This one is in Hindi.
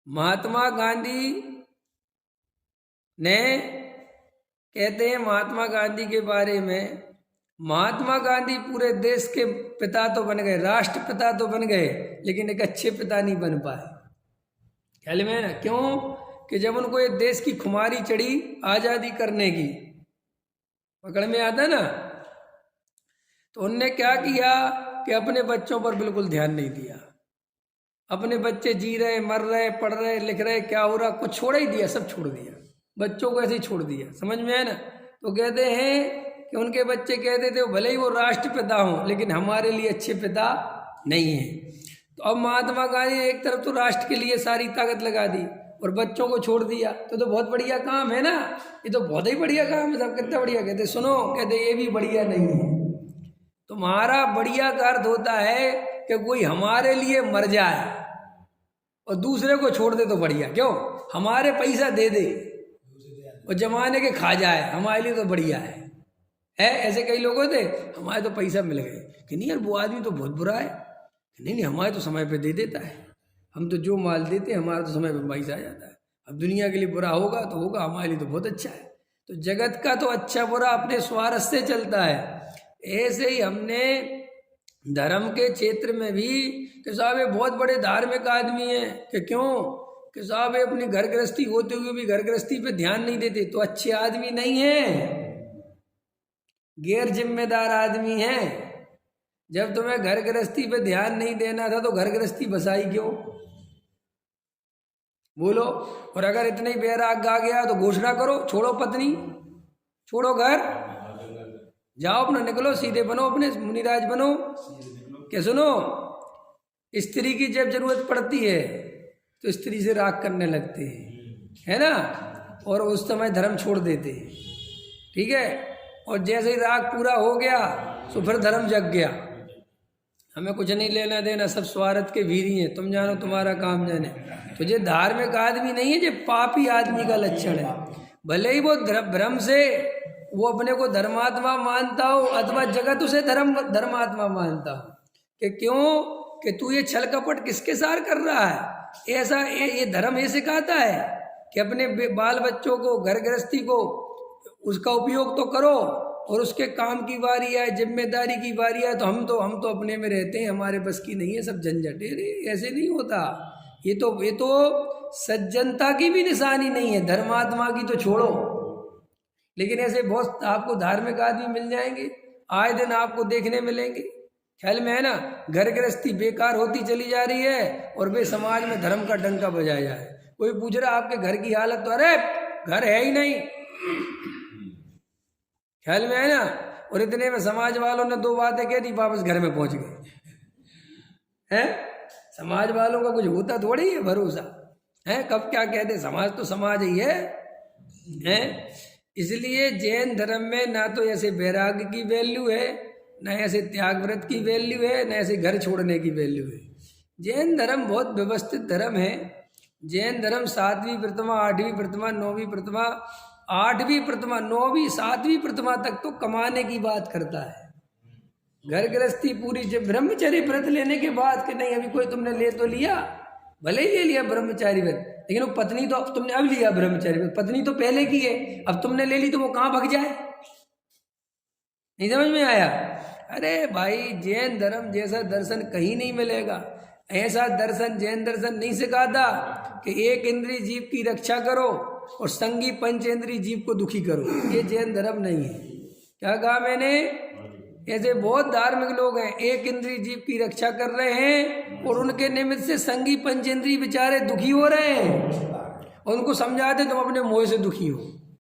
महात्मा गांधी ने, कहते हैं महात्मा गांधी के बारे में, महात्मा गांधी पूरे देश के पिता तो बन गए, राष्ट्रपिता तो बन गए, लेकिन एक अच्छे पिता नहीं बन पाए। ख्याल में है ना? क्यों? कि जब उनको ये देश की खुमारी चढ़ी आजादी करने की, पकड़ में आता ना, तो उनने क्या किया कि अपने बच्चों पर बिल्कुल ध्यान नहीं दिया। अपने बच्चे जी रहे, मर रहे, पढ़ रहे, लिख रहे, क्या हो रहा, कुछ छोड़ ही दिया, सब छोड़ दिया, बच्चों को ऐसे ही छोड़ दिया। समझ में है ना? तो कहते हैं कि उनके बच्चे कहते थे भले ही वो राष्ट्रपिता हों, लेकिन हमारे लिए अच्छे पिता नहीं है। तो अब महात्मा गांधी ने एक तरफ तो राष्ट्र के लिए सारी ताकत लगा दी और बच्चों को छोड़ दिया, तो बहुत बढ़िया काम है ना, ये तो बहुत ही बढ़िया काम है। सब कितना बढ़िया कहते, सुनो, कहते ये भी बढ़िया नहीं है। तुम्हारा बढ़िया का अर्थ होता है कि कोई हमारे लिए मर जाए और दूसरे को छोड़ दे तो बढ़िया। क्यों? हमारे पैसा दे दे और जमाने के खा जाए, हमारे लिए तो बढ़िया है। ऐसे कई लोग होते, हमारे तो पैसा मिल गए कि नहीं यार वो आदमी तो बहुत बुरा है, नहीं नहीं हमारे तो समय पे दे देता है, हम तो जो माल देते हैं हमारा तो समय पे पैसा आ जाता है। अब दुनिया के लिए बुरा होगा तो होगा, हमारे लिए तो बहुत अच्छा है। तो जगत का तो अच्छा बुरा अपने स्वार्थ से चलता है। ऐसे ही हमने धर्म के क्षेत्र में भी कि साहब ये बहुत बड़े धार्मिक आदमी हैं, कि क्यों? कि साहब ये अपनी घर गृहस्थी होते हुए भी घर गृहस्थी पे ध्यान नहीं देते, तो अच्छे आदमी नहीं है, गैर जिम्मेदार आदमी है। जब तुम्हें घर गृहस्थी पे ध्यान नहीं देना था तो घर गृहस्थी बसाई क्यों? बोलो। और अगर इतने ही बैराग आ गया तो घोषणा करो, छोड़ो पत्नी, छोड़ो घर, जाओ अपना निकलो, सीधे बनो, अपने मुनिराज बनो। क्या सुनो, स्त्री की जब जरूरत पड़ती है तो स्त्री से राग करने लगते हैं, है ना, और उस समय धर्म छोड़ देते हैं। ठीक है? और जैसे ही राग पूरा हो गया तो फिर धर्म जग गया, हमें कुछ नहीं लेना देना, सब स्वार्थ के भीरी हैं, तुम जानो तुम्हारा काम जाने। तो ये धार्मिक आदमी नहीं है, ये पापी आदमी का लक्षण है। भले ही वो भ्रम से वो अपने को धर्मात्मा मानता हो अथवा जगत उसे धर्मात्मा मानता हो, कि क्यों? कि तू ये छल कपट किसके सार कर रहा है? ऐसा ये धर्म ये सिखाता है कि अपने बाल बच्चों को, घर गृहस्थी को, उसका उपयोग तो करो, और उसके काम की बारी है, जिम्मेदारी की बारी है तो हम तो अपने में रहते हैं, हमारे बस की नहीं है सब झंझट। ऐसे नहीं होता। ये तो सज्जनता की भी निशानी नहीं है, धर्मात्मा की तो छोड़ो। लेकिन ऐसे बहुत आपको धार्मिक आदमी मिल जाएंगे, आए दिन आपको देखने मिलेंगे। ख्याल में है ना? घर गृहस्थी बेकार होती चली जा रही है और वे समाज में धर्म का डंका बजाया जाए। कोई पूछ रहा आपके घर की हालत, तो अरे घर है ही नहीं। ख्याल में है ना? और इतने में समाज वालों ने दो बातें कह दी, वापस घर में पहुंच गए। हैं? समाज वालों का कुछ होता थोड़ी है भरोसा है, कब क्या कहते, समाज तो समाज ही है। इसलिए जैन धर्म में ना तो ऐसे वैराग्य की वैल्यू है, ना ऐसे त्याग व्रत की वैल्यू है, ना ऐसे घर छोड़ने की वैल्यू है। जैन धर्म बहुत व्यवस्थित धर्म है। जैन धर्म 7वीं प्रतिमा, 8वीं प्रतिमा, 9वीं प्रतिमा, 8वीं प्रतिमा, 9वीं, 7वीं प्रतिमा तक तो कमाने की बात करता है। घर गृहस्थी पूरी, जब ब्रह्मचर्य व्रत लेने के बाद कि नहीं अभी कोई तुमने ले तो लिया, भले ही ले लिया ब्रह्मचारी व्रत, लेकिन वो पत्नी तो तुमने अब लिया ब्रह्मचारी व्रत, पत्नी तो पहले की है, अब तुमने ले ली तो वो कहाँ भग जाए? नहीं समझ में आया? अरे भाई, जैन धर्म जैसा दर्शन कहीं नहीं मिलेगा। ऐसा दर्शन जैन दर्शन नहीं सिखाता कि एक इंद्रिय जीव की रक्षा करो और संगी पंचेंद्रीय जीव को दुखी करो। ये जैन धर्म नहीं है। क्या कहा मैंने? ऐसे बहुत धार्मिक लोग हैं, एक इंद्रिय जीव की रक्षा कर रहे हैं और उनके निमित्त से संगी पंचेंद्रीय बेचारे दुखी हो रहे हैं, और उनको समझाते तुम अपने मोह से दुखी हो।